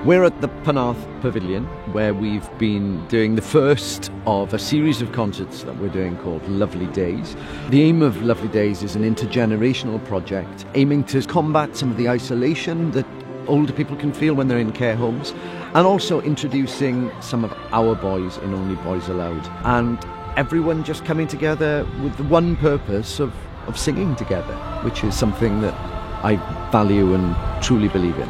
We're at the Penarth Pavilion, where we've been doing the first of a series of concerts that we're doing called Lovely Days. The aim of Lovely Days is an intergenerational project aiming to combat some of the isolation that older people can feel when they're in care homes, and also introducing some of our boys in Only Boys Aloud. And everyone just coming together with the one purpose of singing together, which is something that I value and truly believe in.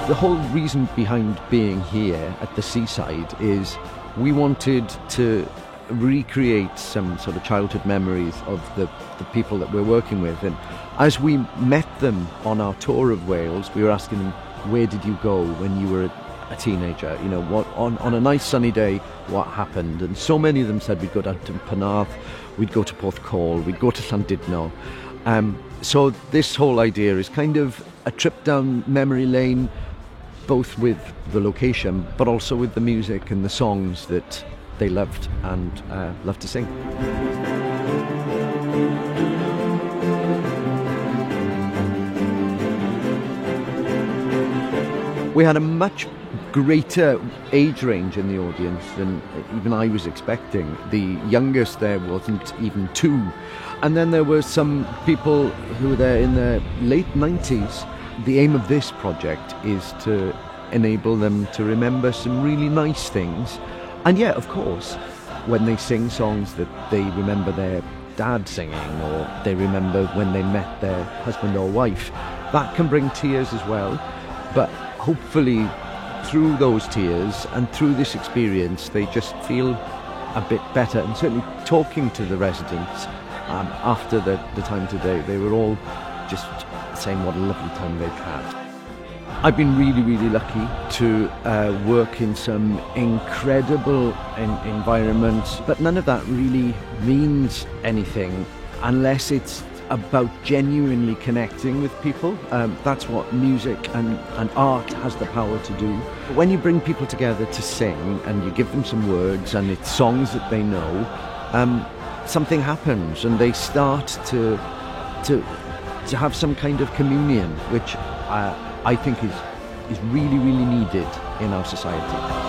The whole reason behind being here at the seaside is we wanted to recreate some sort of childhood memories of the people that we're working with. And as we met them on our tour of Wales, we were asking them, where did you go when you were a teenager? You know, what on a nice sunny day, what happened? And so many of them said we'd go down to Penarth, we'd go to Porthcawl, we'd go to Llandudno. So this whole idea is kind of a trip down memory lane, both with the location, but also with the music and the songs that they loved and loved to sing. We had a much greater age range in the audience than even I was expecting. The youngest there wasn't even 2. And then there were some people who were there in their late 90s. The aim of this project is to enable them to remember some really nice things. And yeah, of course, when they sing songs that they remember their dad singing, or they remember when they met their husband or wife, that can bring tears as well. But hopefully through those tears and through this experience, they just feel a bit better. And certainly talking to the residents after the time today, they were all just saying what a lovely time they've had. I've been really, really lucky to work in some incredible environments, but none of that really means anything unless it's about genuinely connecting with people. That's what music and art has the power to do. When you bring people together to sing and you give them some words and it's songs that they know, something happens and they start to have some kind of communion, which I think is really, really needed in our society.